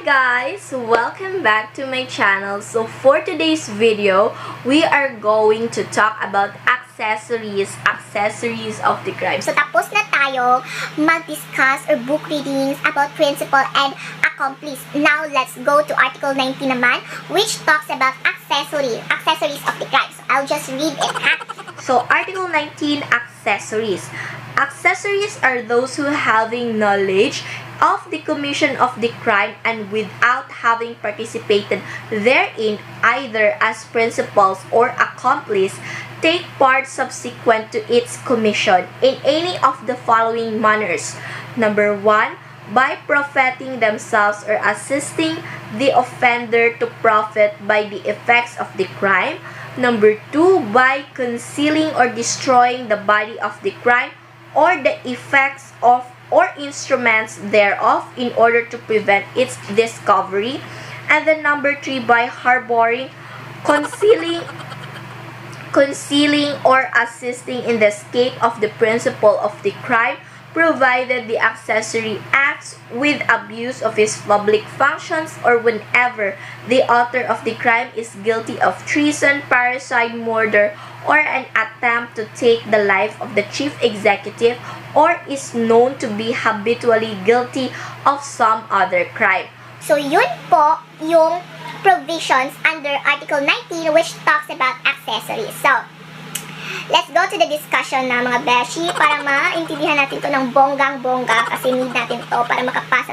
guys! Welcome back to my channel. So for today's video, we are going to talk about accessories of the crime. So tapos na tayo mag-discuss or book readings about principal and accomplice. Now let's go to Article 19 naman, which talks about accessories of the crime. So I'll just read it, ha? So Article 19, accessories. Accessories are those who having knowledge of the commission of the crime and without having participated therein either as principals or accomplice take part subsequent to its commission in any of the following manners. Number 1, by profiting themselves or assisting the offender to profit by the effects of the crime. Number 2, by concealing or destroying the body of the crime or the effects of or instruments thereof in order to prevent its discovery. And then number 3, by harboring, concealing or assisting in the escape of the principal of the crime, provided the accessory acts with abuse of his public functions or whenever the author of the crime is guilty of treason, parricide, murder, or an attempt to take the life of the chief executive or is known to be habitually guilty of some other crime. So yun po yung provisions under Article 19 which talks about accessories. So, let's go to the discussion na mga beshi para maintindihan natin to ng bonggang-bongga kasi need natin to para makapasa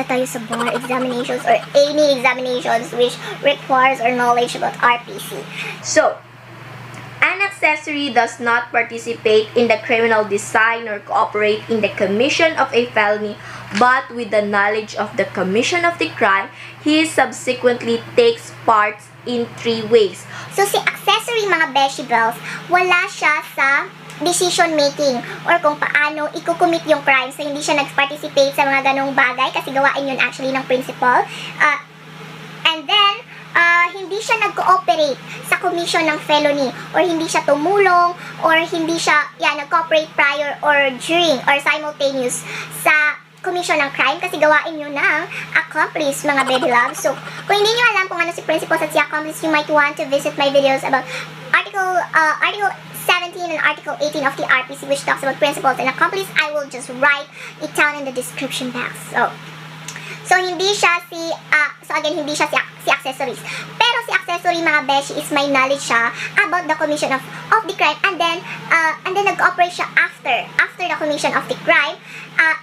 tayo sa bar examinations or any examinations which requires our knowledge about RPC. So, an accessory does not participate in the criminal design or cooperate in the commission of a felony, but with the knowledge of the commission of the crime, he subsequently takes part in 3 ways. So, si accessory mga beshi bells, wala siya sa decision making or kung paano i-commit yung crime. So, hindi siya nag-participate sa mga ganong bagay kasi gawain yun actually ng principal. And then, hindi siya nag-cooperate sa commission ng felony or hindi siya tumulong or hindi siya nag-cooperate prior or during or simultaneous sa commission ng crime kasi gawain nyo ng accomplice, mga baby loves. So, kung hindi nyo alam kung ano si principals at si accomplice, you might want to visit my videos about Article 17 and Article 18 of the RPC which talks about principals and accomplice. I will just write it down in the description box. So hindi siya si accessories. Pero si accessory mga beshi is may knowledge siya about the commission of the crime and then nag-operate siya after the commission of the crime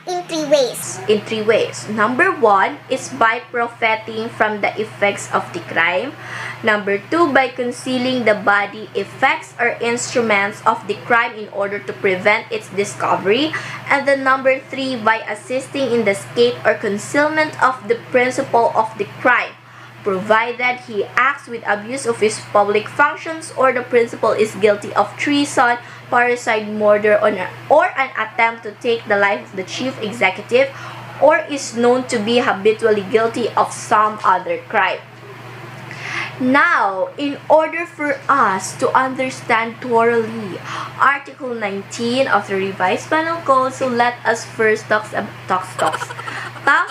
in 3 ways. In 3 ways. Number 1 is by profiting from the effects of the crime. Number 2, by concealing the body, effects, or instruments of the crime in order to prevent its discovery. And then number 3, by assisting in the escape or concealment of the principal of the crime, provided he acts with abuse of his public functions or the principal is guilty of treason, parricide, murder, or an attempt to take the life of the chief executive or is known to be habitually guilty of some other crime. Now, in order for us to understand thoroughly Article 19 of the Revised Penal Code, so let us first talks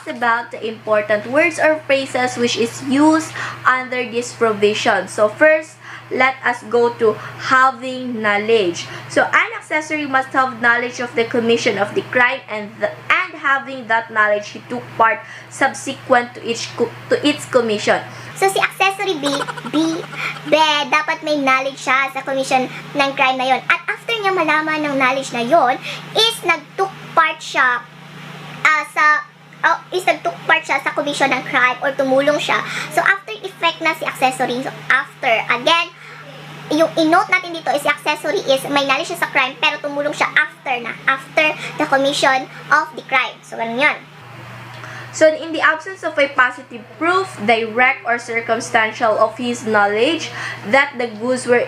about the important words or phrases which is used under this provision. So first, let us go to having knowledge. So an accessory must have knowledge of the commission of the crime and having that knowledge, he took part subsequent to its commission. So, si accessory B, dapat may knowledge siya sa commission ng crime na yon. At after niya malaman ng knowledge na yon, is nag-took part siya sa commission ng crime or tumulong siya. So, after effect na si accessory. So, after, again, yung in-note natin dito is si accessory is may knowledge siya sa crime pero tumulong siya after the commission of the crime. So, ganun yan. So, in the absence of a positive proof, direct or circumstantial of his knowledge that the goods were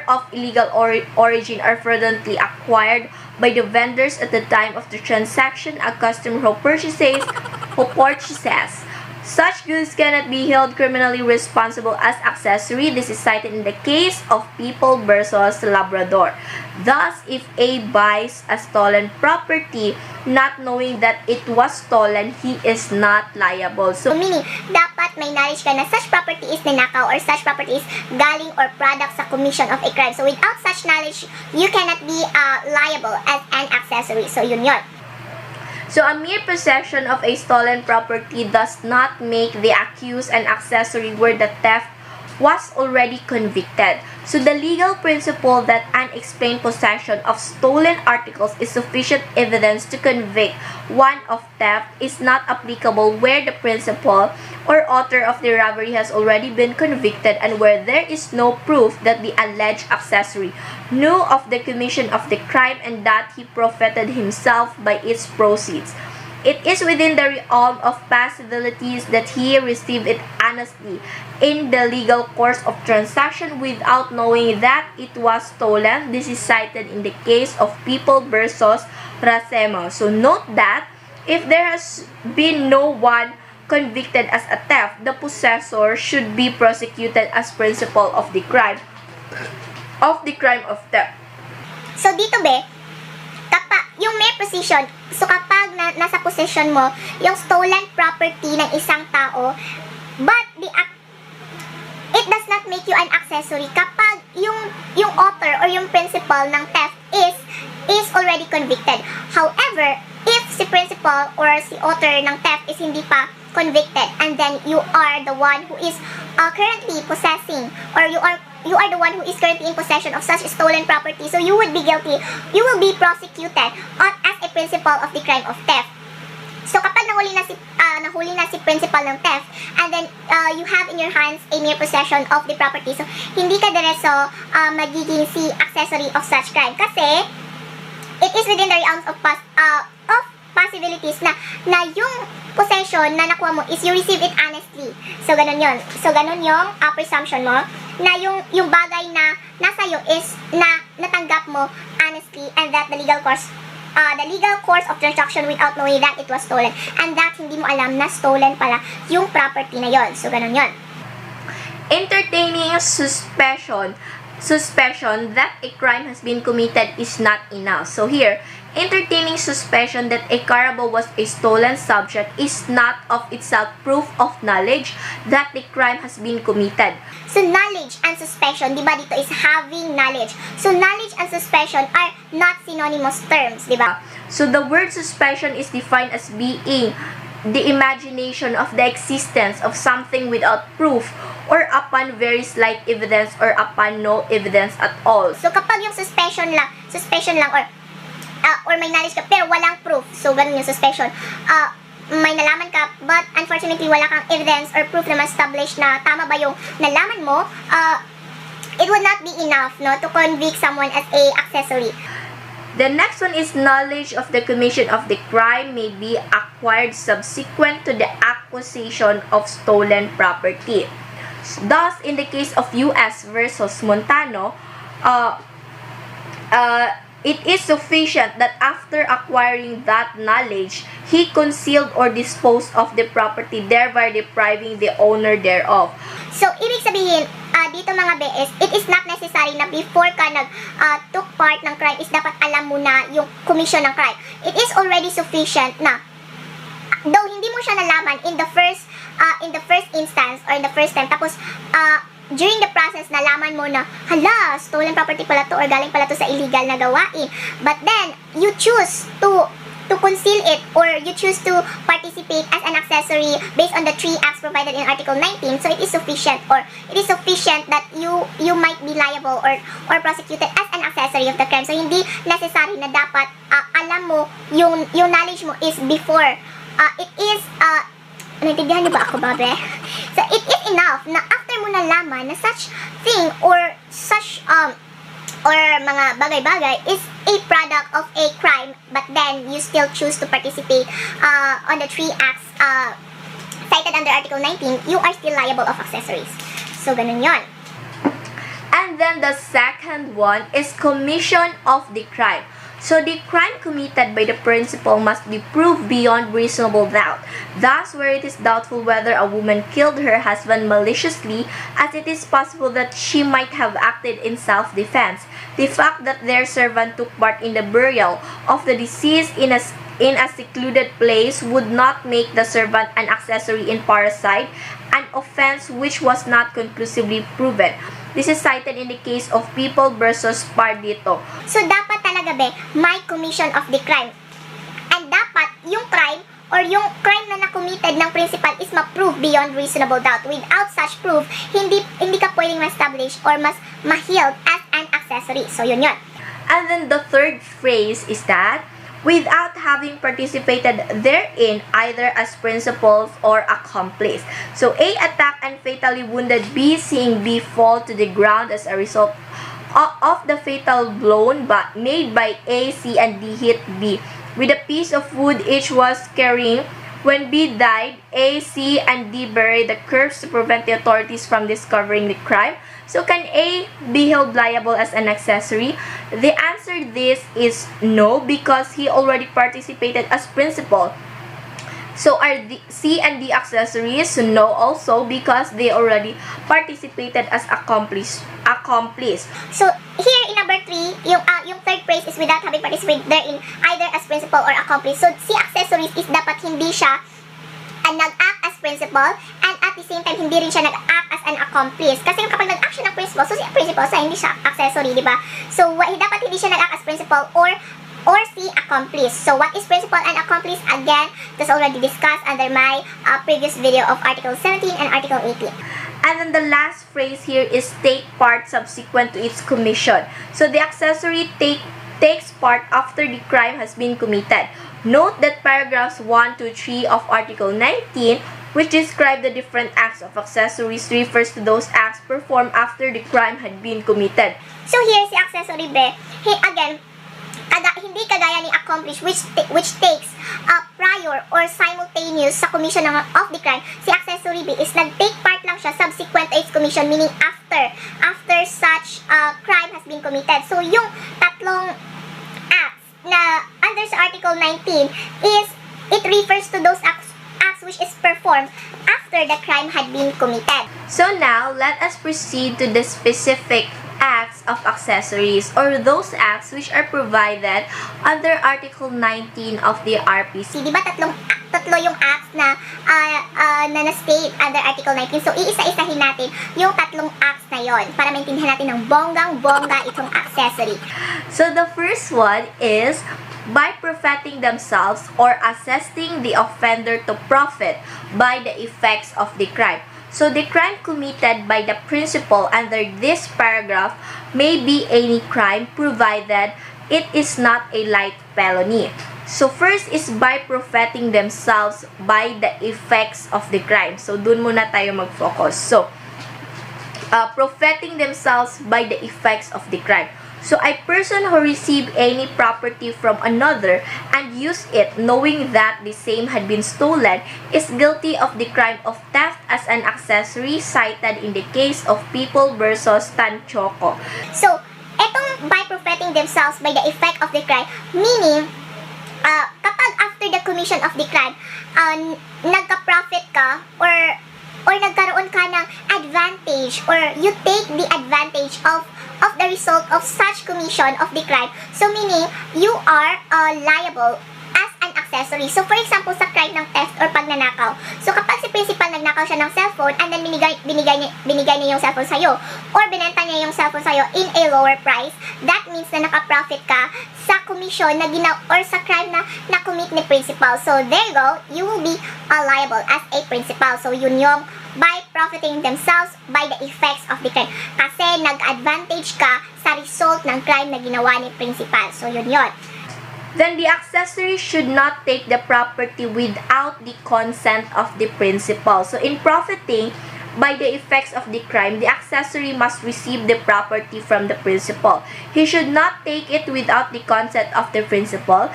of illegal origin or fraudulently acquired by the vendors at the time of the transaction, a customer who purchases such goods cannot be held criminally responsible as accessory. This is cited in the case of People versus Labrador. Thus, if A buys a stolen property, not knowing that it was stolen, he is not liable. So, meaning, dapat may knowledge ka na such property is ninakaw or such property is galing or product sa commission of a crime. So, without such knowledge, you cannot be liable as an accessory. So, yun yun. So, a mere possession of a stolen property does not make the accused an accessory where the theft was already convicted. So, the legal principle that unexplained possession of stolen articles is sufficient evidence to convict one of theft is not applicable where the principal or author of the robbery has already been convicted and where there is no proof that the alleged accessory knew of the commission of the crime and that he profited himself by its proceeds. It is within the realm of possibilities that he received it honestly in the legal course of transaction without knowing that it was stolen. This is cited in the case of People versus Racemo. So note that if there has been no one convicted as a theft, the possessor should be prosecuted as principal of the crime of theft. So, dito be, yung mere possession, so kapag nasa possession mo, yung stolen property ng isang tao, but it does not make you an accessory kapag yung author or yung principal ng theft is already convicted. However, if si principal or si author ng theft is hindi pa convicted and then you are the one who is currently possessing or you are the one who is currently in possession of such stolen property, so you would be guilty. You will be prosecuted as a principal of the crime of theft. So kapag nahuli na si principal ng theft and then you have in your hands a mere possession of the property, so hindi ka diretso magiging si accessory of such crime kasi it is within the realms of possibilities na yung possession na nakuha mo is you receive it honestly. So ganun yun. So ganun yung presumption mo na yung bagay na nasa iyo is na natanggap mo honestly and that the legal course of transaction without knowing that it was stolen and that hindi mo alam na stolen pala yung property na yon. So ganun yon. Entertaining suspicion that a crime has been committed is not enough. So here, entertaining suspicion that a carable was a stolen subject is not of itself proof of knowledge that the crime has been committed. So knowledge and suspicion, di ba dito is having knowledge. So knowledge and suspicion are not synonymous terms, di ba? So the word suspicion is defined as being the imagination of the existence of something without proof or upon very slight evidence or upon no evidence at all. So kapag yung suspicion lang or may knowledge ka pero walang proof, so ganun yung suspicion. May nalaman ka but unfortunately wala kang evidence or proof na ma-establish na tama ba yung nalaman mo, it would not be enough to convict someone as a accessory. The next one is knowledge of the commission of the crime may be acquired subsequent to the acquisition of stolen property. Thus, in the case of U.S. versus Montano, it is sufficient that after acquiring that knowledge, he concealed or disposed of the property, thereby depriving the owner thereof. So, ibig sabihin, dito mga BS, it is not necessary na before ka took part ng crime is dapat alam mo na yung commission ng crime. It is already sufficient na, though hindi mo siya nalaman in the first instance or in the first time, tapos, during the process, nalaman mo na, hala, stolen property pala to or galing pala to sa illegal na gawain. But then, you choose to conceal it or you choose to participate as an accessory based on the 3 acts provided in Article 19. So, it is sufficient that you might be liable or prosecuted as an accessory of the crime. So, hindi necessary na dapat alam mo yung knowledge mo is before. It is, naintindihan niyo ba ako, babe? So, it is enough na after mo nalaman na such thing or such or mga bagay-bagay is a product of a crime but then you still choose to participate on the 3 acts cited under Article 19, you are still liable of accessories. So, ganun yon. And then the second one is commission of the crime. So, the crime committed by the principal must be proved beyond reasonable doubt. Thus, where it is doubtful whether a woman killed her husband maliciously, as it is possible that she might have acted in self-defense, The fact that their servant took part in the burial of the deceased in a secluded place would not make the servant an accessory in parricide, an offense which was not conclusively proven. This is cited in the case of People versus Pardito. So, dapat talaga may commission of the crime. And dapat yung crime or yung crime na na-committed ng principal is ma-prove beyond reasonable doubt. Without such proof, hindi ka pwedeng ma-establish or mas ma-held as an accessory. So, yun. And then the third phrase is that, without having participated therein either as principals or accomplice. So, A attacked and fatally wounded B, seeing B fall to the ground as a result of the fatal blow made by A, C, and D hit B with a piece of wood each was carrying. When B died, A, C, and D buried the corpse to prevent the authorities from discovering the crime. So, can A be held liable as an accessory? The answer to this is no, because he already participated as principal. So, are C and D accessories? No, also, because they already participated as accomplice. So, here in number 3, yung third phrase is without having participated therein either as principal or accomplice. So, si accessories is dapat hindi siya nag-act as principal and at the same time hindi rin siya nag-act as an accomplice. Kasi kapag nag-act siya ng principal, so si principal sa hindi siya accessory, di ba? So, dapat hindi siya nag-act as principal or si accomplice. So, what is principal and accomplice? Again, that's already discussed under my previous video of Article 17 and Article 18. And then the last phrase here is take part subsequent to its commission. So, the accessory takes part after the crime has been committed. Note that paragraphs 1 to 3 of Article 19, which describe the different acts of accessories, refers to those acts performed after the crime had been committed. So, here si accessory again, hindi kagaya ni accomplish which takes prior or simultaneous sa commission of the crime. Si accessory B is nag-take part lang siya subsequent to its commission, meaning after such crime has been committed. So, yung tatlong acts na under sa Article 19 is it refers to those acts which is performed after the crime had been committed. So now, let us proceed to the specific acts of accessories or those acts which are provided under Article 19 of the RPC. Di ba tatlo yung acts na na-state under Article 19? So, iisa-isahin natin yung tatlong acts na yon para maintindihan natin ng bonggang-bongga itong accessory. So, the first one is by profiting themselves or assisting the offender to profit by the effects of the crime. So, the crime committed by the principal under this paragraph may be any crime provided it is not a light felony. So, first is by profiting themselves by the effects of the crime. So, dun muna tayo mag-focus. So, profiting themselves by the effects of the crime. So, a person who received any property from another and used it knowing that the same had been stolen is guilty of the crime of theft as an accessory cited in the case of People versus Tanchoco. So, etong by profiting themselves by the effect of the crime, meaning, kapag after the commission of the crime, nagka-profit ka or nagkaroon ka ng advantage or you take the advantage of the result of such commission of the crime. So, meaning, you are liable as an accessory. So, for example, sa crime ng theft or pagnanakaw. So, kapag si principal nagnakaw siya ng cellphone and then binigay niya yung cellphone sa'yo or binenta niya yung cellphone sa'yo in a lower price, that means na naka-profit ka sa commission na or sa crime na na-commit ni principal. So, there you go. You will be liable as a principal. So, yun yung by profiting themselves by the effects of the crime. Kasi nag-advantage ka sa result ng crime na ginawa ni principal. So, yun. Then the accessory should not take the property without the consent of the principal. So, in profiting by the effects of the crime, the accessory must receive the property from the principal. He should not take it without the consent of the principal.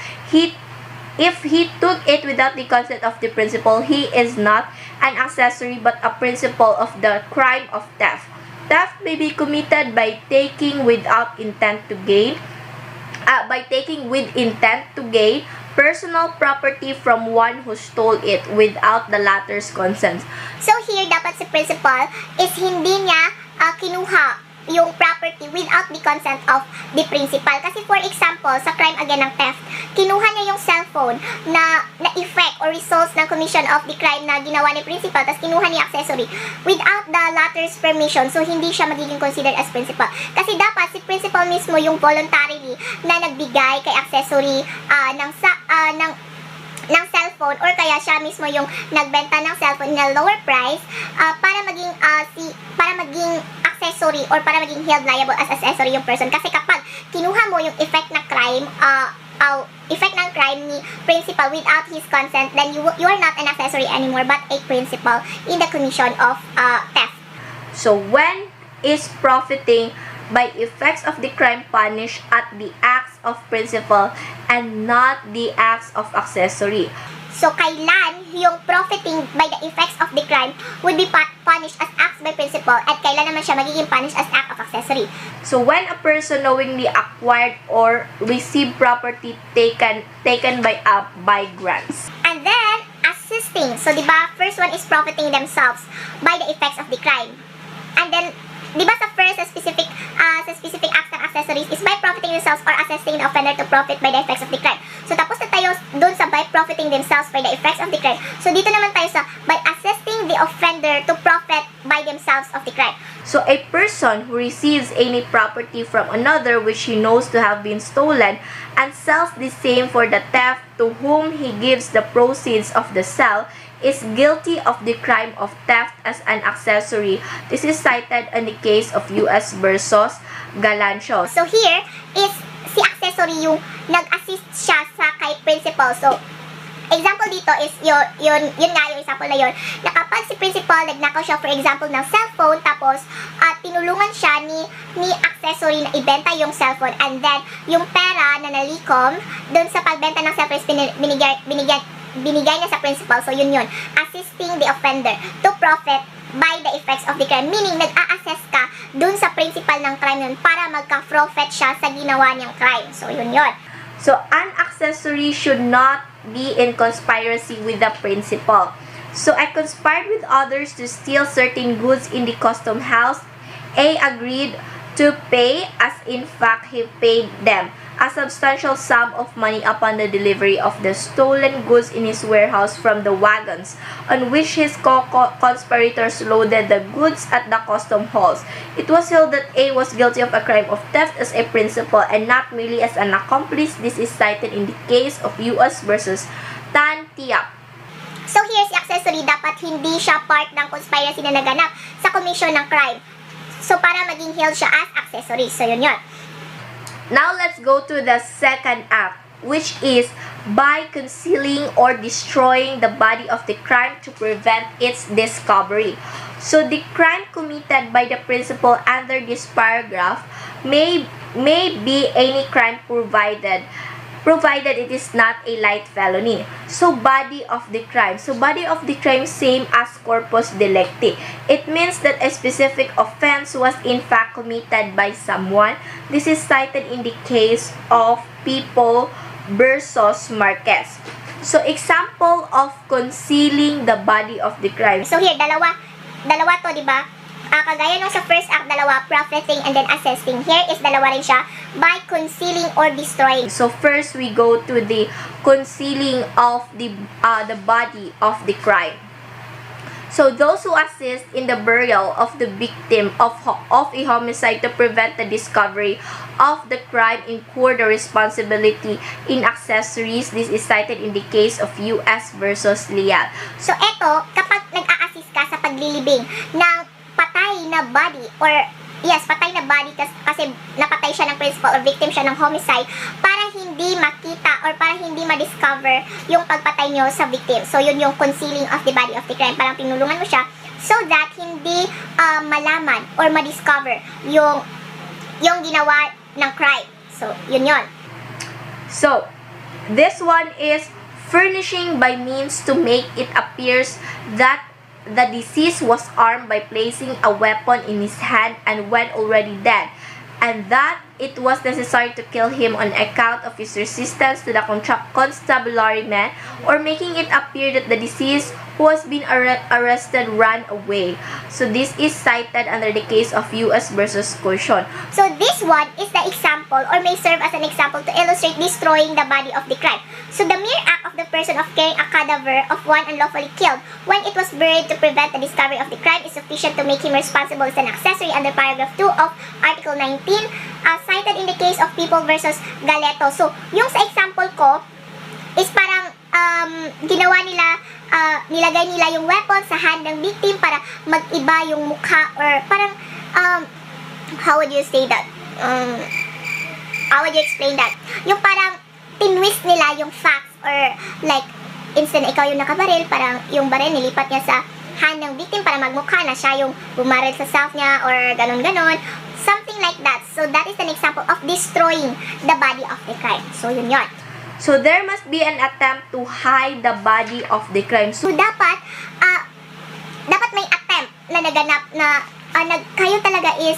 If he took it without the consent of the principal, he is not an accessory but a principal of the crime of theft. Theft may be committed by taking without intent to gain, personal property from one who stole it without the latter's consent. So here, dapat si principal is hindi niya kinuha yung property without the consent of the principal. Kasi for example, sa crime again ng theft, kinuha niya yung cellphone na effect or results ng commission of the crime na ginawa ni principal, tapos kinuha ni accessory without the latter's permission, so hindi siya magiging considered as principal. Kasi dapat si principal mismo yung voluntarily na nagbigay kay accessory ng cellphone, or kaya siya mismo yung nagbenta ng cellphone na lower price para maging accessory or para maging held liable as accessory yung person. Kasi kapag kinuha mo yung effect ng crime ni principal without his consent, then you are not an accessory anymore but a principal in the commission of theft. So when is profiting by effects of the crime punished at the acts of principal and not the acts of accessory? So, kailan yung profiting by the effects of the crime would be punished as acts by principal, at kailan naman siya magiging punished as act of accessory? So, when a person knowingly acquired or received property taken by grants. And then, assisting. So, diba, first one is profiting themselves by the effects of the crime. And then, diba sa first, sa specific acts ng accessories is by profiting themselves or assisting the offender to profit by the effects of the crime. So, tapos na tayo dun sa by profiting themselves by the effects of the crime. So, dito naman tayo sa by assisting the offender to profit by themselves of the crime. So, a person who receives any property from another which he knows to have been stolen and sells the same for the theft to whom he gives the proceeds of the sale is guilty of the crime of theft as an accessory. This is cited in the case of US versus Galancio. So here is si accessory yung nag-assist siya sa kay principal. So example dito is yun nga yung example na yun, na kapag si principal nagnakaw siya for example ng cellphone, tapos tinulungan siya ni accessory na ibenta yung cellphone, and then yung pera na nalikom dun sa pagbenta ng cellphone is binigay niya sa principal. So yun, assisting the offender to profit by the effects of the crime, meaning nag-a-assess ka dun sa principal ng crime yun para magka-profit siya sa ginawa niyang crime. So yun. So an accessory should not be in conspiracy with the principal. So I conspired with others to steal certain goods in the custom house. A agreed to pay, as in fact he paid them a substantial sum of money upon the delivery of the stolen goods in his warehouse from the wagons on which his conspirators loaded the goods at the custom halls. It was held that A was guilty of a crime of theft as a principal and not merely as an accomplice. This is cited in the case of US versus Tan Tiap. So here's the accessory, dapat hindi siya part ng conspiracy na naganap sa commission ng crime. So para maging held siya as accessory. So yun. Now let's go to the second act, which is by concealing or destroying the body of the crime to prevent its discovery. So the crime committed by the principal under this paragraph may be any crime provided it is not a light felony. So body of the crime. So body of the crime, same as corpus delicti. It means that a specific offense was in fact committed by someone. This is cited in the case of People versus Marquez. So example of concealing the body of the crime. So here, dalawa to, diba? Kagaya nung sa first act, dalawa, profiting and then assessing. Here is dalawa rin siya, by concealing or destroying. So first we go to the concealing of the body of the crime. So those who assist in the burial of the victim of a homicide to prevent the discovery of the crime incur the responsibility in accessories. This is cited in the case of US versus Leal. So eto, kapag nag-a-assist ka sa paglilibing ng patay na body, or patay na body kasi napatay siya ng principal or victim siya ng homicide, para hindi makita or para hindi ma-discover yung pagpatay nyo sa victim. So yun yung concealing of the body of the crime. Parang tinulungan mo siya so that hindi malaman or ma-discover yung ginawa ng crime. So yun. So this one is furnishing by means to make it appears that the deceased was armed by placing a weapon in his hand and when already dead, and that it was necessary to kill him on account of his resistance to the constabulary men, or making it appear that the deceased who has been arrested ran away. So this is cited under the case of U.S. versus Coercion. So this one is the example or may serve as an example to illustrate destroying the body of the crime. So the mere act of the person of carrying a cadaver of one unlawfully killed when it was buried to prevent the discovery of the crime is sufficient to make him responsible as an accessory under paragraph 2 of Article 19, cited in the case of People versus Galeto. So yung sa example ko is parang ginawa nila, nilagay nila yung weapon sa hand ng victim para mag-iba yung mukha or parang, how would you say that? How would you explain that? Yung parang tinwist nila yung facts or like, instead na ikaw yung nakabaril, parang yung baril nilipat niya sa hand ng victim para magmukha na siya yung bumaril sa self niya or ganon-ganon. Something like that. So that is an example of destroying the body of the crime. So yun yun. So there must be an attempt to hide the body of the crime. So dapat may attempt na naganap na kayo talaga is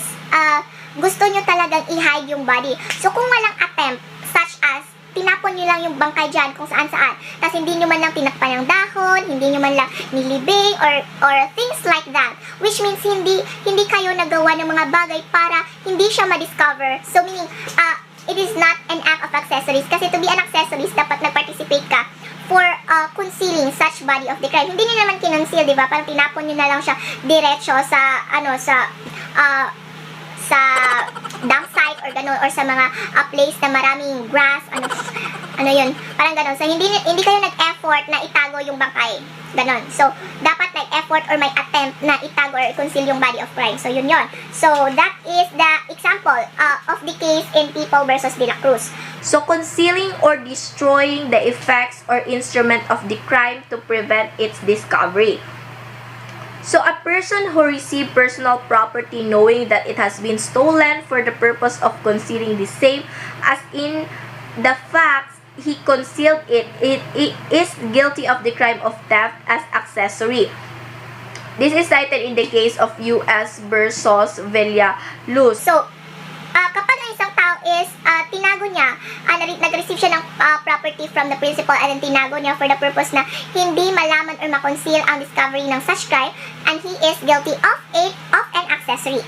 gusto nyo talagang i-hide yung body. So kung walang attempt, such as tinapon nyo lang yung bangkay dyan kung saan-saan, tapos hindi nyo man lang tinakpan ng dahon, hindi nyo man lang nilibing or things like that, which means hindi kayo nagawa ng mga bagay para hindi siya ma-discover. So meaning it is not an act of accessories. Kasi to be an accessories, dapat nag-participate ka for concealing such body of the crime. Hindi nyo naman kinonceal, di ba? Parang tinapon nyo na lang siya diretso sa, sa dump site or gano'n, or sa mga place na maraming grass, ano yun, parang gano'n. So, hindi kayo nag-effort na itago yung bangkay. Ganon. So, dapat nag-effort or may attempt na itago or conceal yung body of crime. So, yun yun. So, that is the example of the case in People versus De La Cruz. So, concealing or destroying the effects or instrument of the crime to prevent its discovery. So, a person who received personal property knowing that it has been stolen for the purpose of concealing the same, as in the facts he concealed it is guilty of the crime of theft as accessory. This is cited in the case of U.S. versus Villaluz. So, kapag ang isang tao is tinago niya, nag-receive siya ng property from the principal and then tinago niya for the purpose na hindi malaman or makonceal ang discovery ng such crime, and he is guilty of an accessory.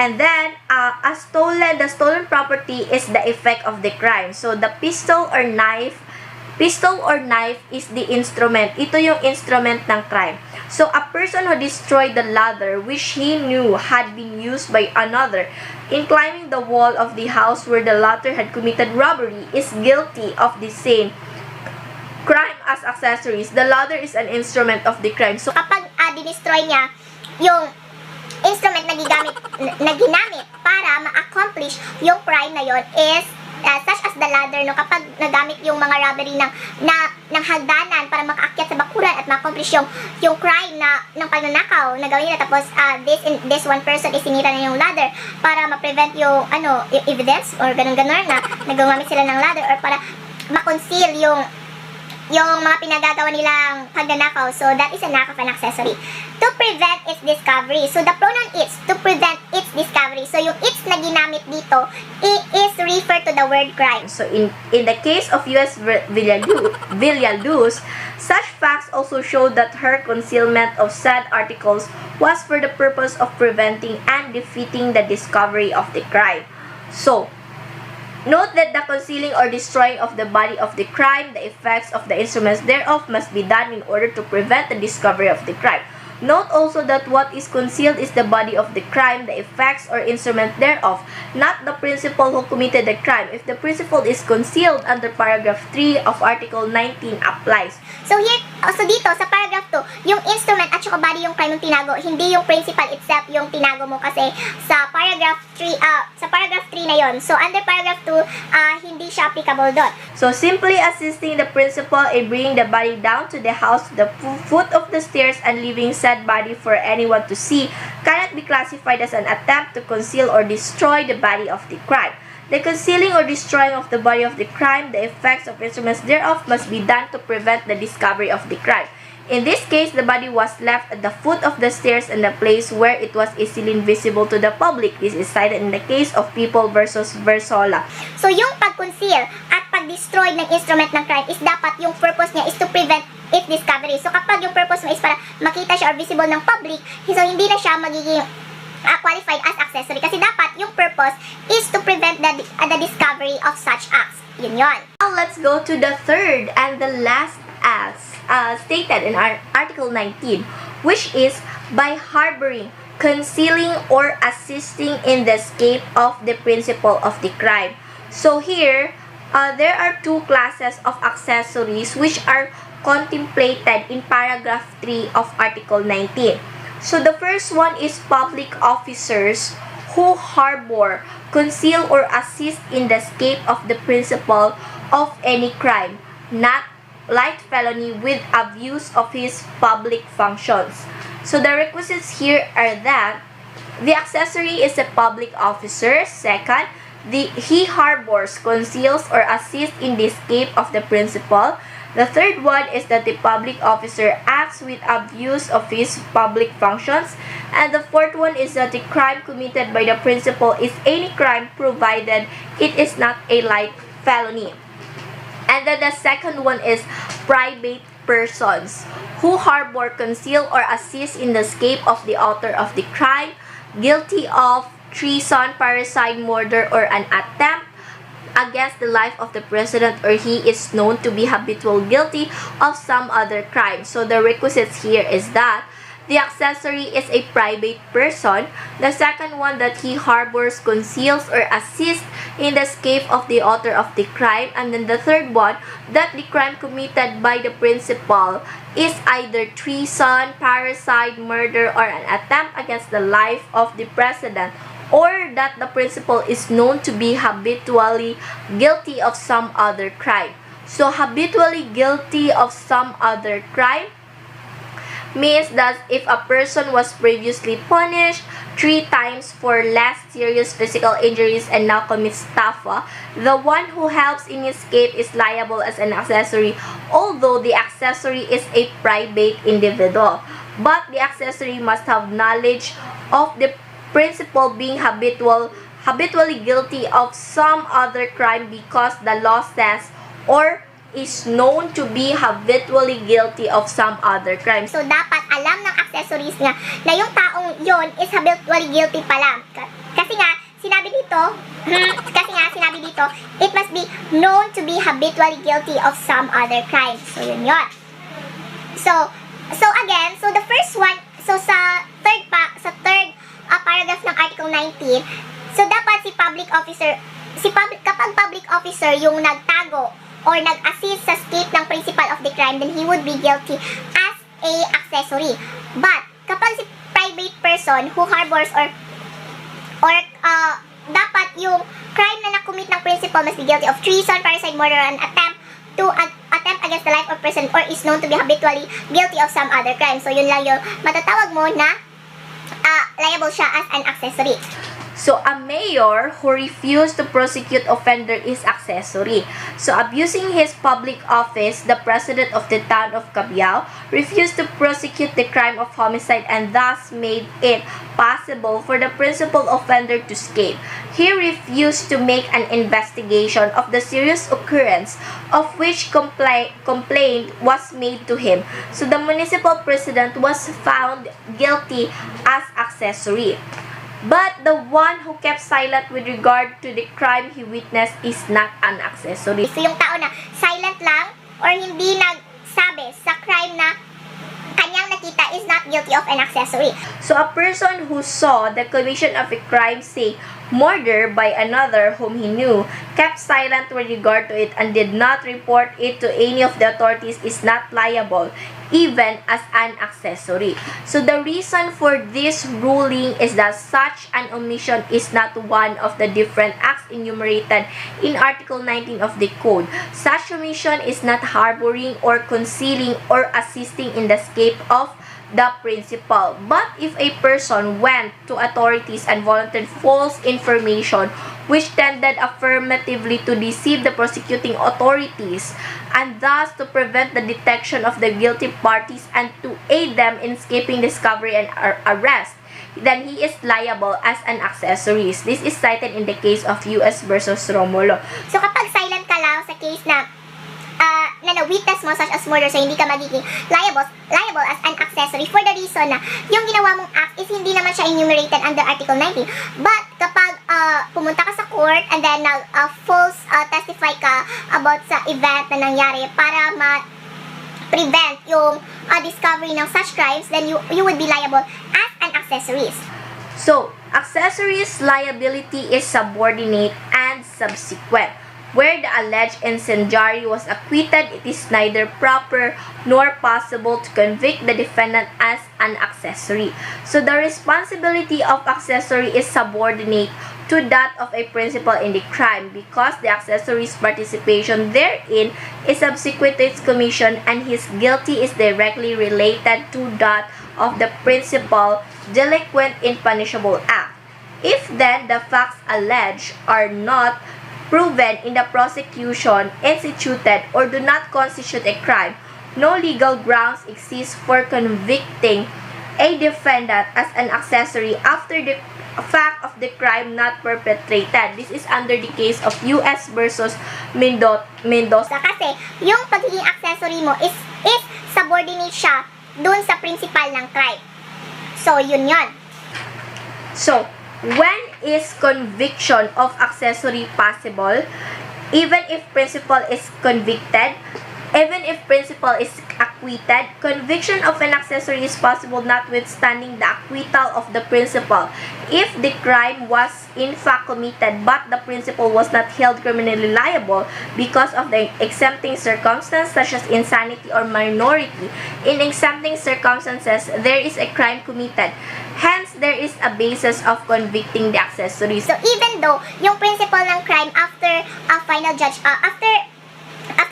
And then, the stolen property is the effect of the crime. So, the pistol or knife is the instrument. Ito yung instrument ng crime. So, a person who destroyed the ladder which he knew had been used by another in climbing the wall of the house where the latter had committed robbery is guilty of the same crime as accessories. The ladder is an instrument of the crime. So, kapag dinestroy niya yung instrument na ginamit para ma-accomplish yung crime na yon is such as the ladder, no, kapag nagamit yung mga robbery ng hagdanan para makaakyat sa bakuran at ma-accomplish yung crime ng pagnanakaw na gawin nila, tapos this one person is sinira na yung ladder para ma-prevent yung evidence or ganun-ganun na naggamit sila ng ladder or para ma-conceal yung mga pinagagawa nilang pagnanakaw. So, that is an act of an accessory. To prevent its discovery. So, the pronoun its, to prevent its discovery. So, yung its na ginamit dito, it is referred to the word crime. So, in the case of U.S. Villaluz, such facts also show that her concealment of said articles was for the purpose of preventing and defeating the discovery of the crime. So, note that the concealing or destroying of the body of the crime, the effects of the instruments thereof must be done in order to prevent the discovery of the crime. Note also that what is concealed is the body of the crime, the effects or instrument thereof, not the principal who committed the crime. If the principal is concealed under paragraph 3 of Article 19 applies. So here, also dito sa paragraph 2, yung instrument at saka body yung crime yung tinago, hindi yung principal itself yung tinago mo kasi sa paragraph 3 na yon. So under paragraph 2, hindi siya applicable doon. So simply assisting the principal in bringing the body down to the house to the foot of the stairs and leaving said body for anyone to see cannot be classified as an attempt to conceal or destroy the body of the crime. The concealing or destroying of the body of the crime, the effects of instruments thereof must be done to prevent the discovery of the crime. In this case, the body was left at the foot of the stairs in a place where it was easily visible to the public. This is cited in the case of People versus Versola. So yung pag-conceal at mag-destroy ng instrument ng crime is dapat yung purpose niya is to prevent its discovery. So kapag yung purpose mo is para makita siya or visible ng public, so hindi na siya magiging qualified as accessory kasi dapat yung purpose is to prevent the discovery of such acts. Yun yun. Now let's go to the third and the last acts stated in our Article 19, which is by harboring, concealing, or assisting in the escape of the principal of the crime. So here, there are two classes of accessories which are contemplated in paragraph 3 of Article 19. So the first one is public officers who harbor, conceal, or assist in the escape of the principal of any crime, not light felony with abuse of his public functions. So the requisites here are that the accessory is a public officer. Second, he harbors, conceals, or assists in the escape of the principal. The third one is that the public officer acts with abuse of his public functions. And the fourth one is that the crime committed by the principal is any crime provided it is not a light felony. And then the second one is private persons who harbor, conceal, or assist in the escape of the author of the crime, guilty of treason, parricide, murder, or an attempt against the life of the president, or he is known to be habitually guilty of some other crime. So the requisites here is that the accessory is a private person. The second one, that he harbors, conceals, or assists in the escape of the author of the crime. And then the third one, that the crime committed by the principal is either treason, parricide, murder, or an attempt against the life of the president, or that the principal is known to be habitually guilty of some other crime. So habitually guilty of some other crime means that if a person was previously punished 3 times for less serious physical injuries and now commits TAFA, the one who helps in escape is liable as an accessory, although the accessory is a private individual. But the accessory must have knowledge of the principal being habitually guilty of some other crime because the law says or is known to be habitually guilty of some other crime. So, dapat alam ng accessories niya na yung taong yon is habitually guilty pala. Kasi nga, sinabi dito, it must be known to be habitually guilty of some other crime. So, yun yun. So again, so the first one, so sa third paragraph ng Article 19, so dapat kapag public officer yung nagtago or nag-assist sa escape ng principal of the crime, then he would be guilty as a accessory. But kapag si private person who harbors or dapat yung crime na nakumit ng principal must be guilty of treason, parricide, murder, and attempt against the life of person, or is known to be habitually guilty of some other crime. So yun lang yung matatawag mo na liable siya as an accessory. So, a mayor who refused to prosecute offender is accessory. So, abusing his public office, the president of the town of Cabiao refused to prosecute the crime of homicide and thus made it possible for the principal offender to escape. He refused to make an investigation of the serious occurrence of which complaint was made to him. So, the municipal president was found guilty as accessory. But the one who kept silent with regard to the crime he witnessed is not an accessory. So yung tao na silent lang or hindi nagsabi sa crime na kanyang nakita is not guilty of an accessory. So a person who saw the commission of a crime, say murder by another whom he knew, kept silent with regard to it and did not report it to any of the authorities is not liable, even as an accessory. So the reason for this ruling is that such an omission is not one of the different acts enumerated in Article 19 of the Code. Such omission is not harboring or concealing or assisting in the escape of the principal. But if a person went to authorities and volunteered false information which tended affirmatively to deceive the prosecuting authorities and thus to prevent the detection of the guilty parties and to aid them in escaping discovery and arrest, then he is liable as an accessory. This is cited in the case of U.S. versus Romulo. So kapag silent ka lang sa case witness mo such as murder, so hindi ka magiging liable as an accessory for the reason na yung ginawa mong act is hindi naman siya enumerated under Article 19. But kapag pumunta ka sa court and then false testify ka about sa event na nangyari para prevent yung discovery ng such crimes, then you would be liable as an accessories. So, accessories liability is subordinate and subsequent. Where the alleged incendiary was acquitted, it is neither proper nor possible to convict the defendant as an accessory. So, the responsibility of accessory is subordinate to that of a principal in the crime because the accessory's participation therein is subsequent to its commission and his guilty is directly related to that of the principal delinquent in punishable act. If then the facts alleged are not proven in the prosecution instituted or do not constitute a crime, no legal grounds exist for convicting a defendant as an accessory after the fact of the crime not perpetrated. This is under the case of U.S. versus Mendoza. Kasi yung pagiging accessory mo is subordinate siya dun sa principal ng crime. So, yun yun. So, when is conviction of accessory possible? Even if principal is convicted, even if principal is acquitted, conviction of an accessory is possible notwithstanding the acquittal of the principal. If the crime was in fact committed but the principal was not held criminally liable because of the exempting circumstance such as insanity or minority, in exempting circumstances, there is a crime committed. Hence, there is a basis of convicting the accessory. So, even though yung principal ng crime after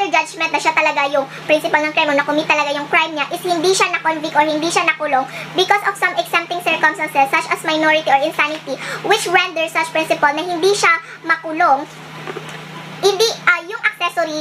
judgment na siya talaga yung principal ng crime o na-commit talaga yung crime niya is hindi siya na-convict or hindi siya nakulong because of some exempting circumstances such as minority or insanity which renders such principal na hindi siya makulong, hindi yung accessory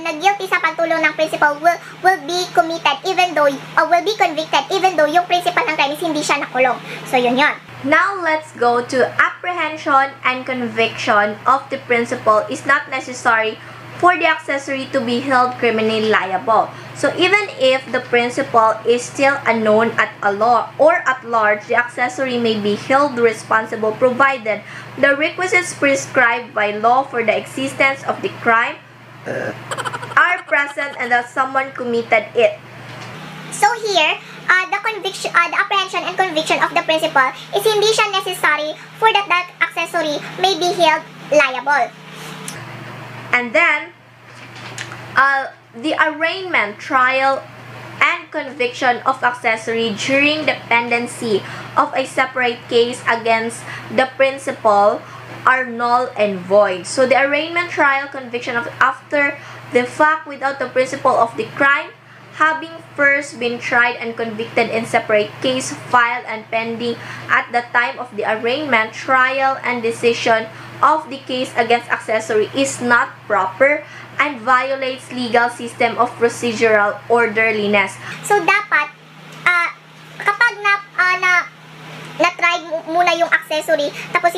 nag-guilty sa pagtulong ng principal will be committed even though will be convicted even though yung principal ng crime is hindi siya nakulong. So yun yun. Now let's go to apprehension and conviction of the principal is not necessary for the accessory to be held criminally liable. So even if the principal is still unknown at a law or at large, the accessory may be held responsible provided the requisites prescribed by law for the existence of the crime are present and that someone committed it. So here, the apprehension and conviction of the principal is hindi siya necessary for that accessory may be held liable. And then, the arraignment, trial, and conviction of accessory during the pendency of a separate case against the principal are null and void. So, the arraignment, trial, conviction of after the fact without the principal of the crime having first been tried and convicted in separate case filed and pending at the time of the arraignment, trial, and decision of the case against accessory is not proper and violates legal system of procedural orderliness. So dapat kapag na-try muna yung accessory tapos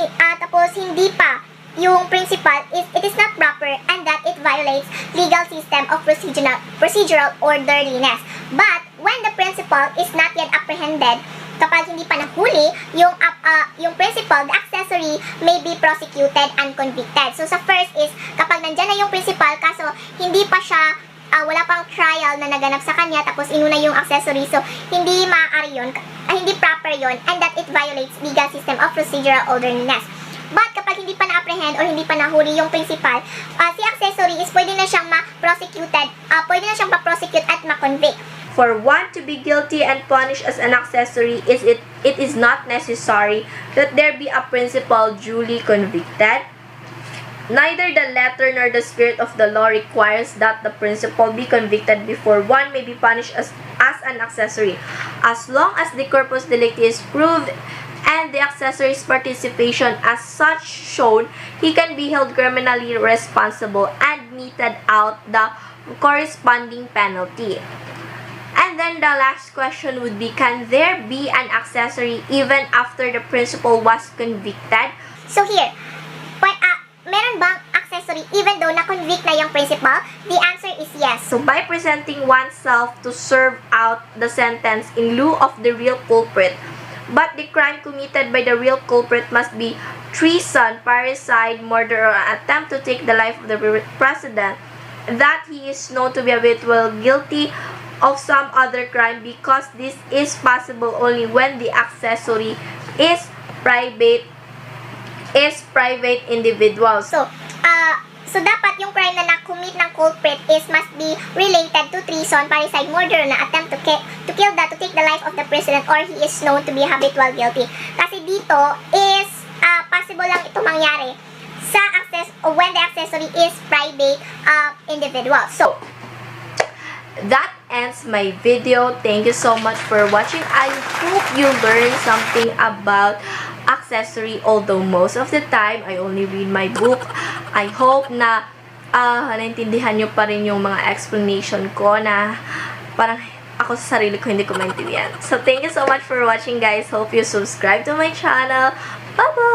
hindi pa yung principal, it is not proper and that it violates legal system of procedural orderliness. But when the principal is not yet apprehended, kapag hindi pa nahuli yung principal, the accessory may be prosecuted and convicted. So sa first is kapag nandyan na yung principal kaso hindi pa siya wala pang trial na naganap sa kanya tapos inuna yung accessory, so hindi maaari yun, hindi proper yun and that it violates legal system of procedural orderliness. But kapag hindi pa na-apprehend or hindi pa nahuli yung principal, si accessory is pwede na siyang pwede na siyang ma-prosecute at ma-convict. For one to be guilty and punished as an accessory, it is not necessary that there be a principal duly convicted. Neither the letter nor the spirit of the law requires that the principal be convicted before one may be punished as an accessory. As long as the corpus delicti is proved and the accessory's participation as such shown, he can be held criminally responsible and meted out the corresponding penalty. And then the last question would be, can there be an accessory even after the principal was convicted? So here, meron bang accessory accessory even though na-convict na yung principal? The answer is yes. So, by presenting oneself to serve out the sentence in lieu of the real culprit, but the crime committed by the real culprit must be treason, parricide, murder, or attempt to take the life of the president, that he is known to be habitually guilty of some other crime, because this is possible only when the accessory is private individuals. So dapat yung crime na na-commit ng culprit is must be related to treason, parricide, murder, na attempt to take the life of the president, or he is known to be habitually guilty. Kasi dito is possible lang ito mangyari sa when the accessory is private individual. So, that ends my video. Thank you so much for watching. I hope you learned something about accessory, although most of the time I only read my book. I hope na naintindihan nyo pa rin yung mga explanation ko na parang ako sa sarili ko hindi ko maintindihan. So thank you so much for watching, guys. Hope you subscribe to my channel. Bye bye.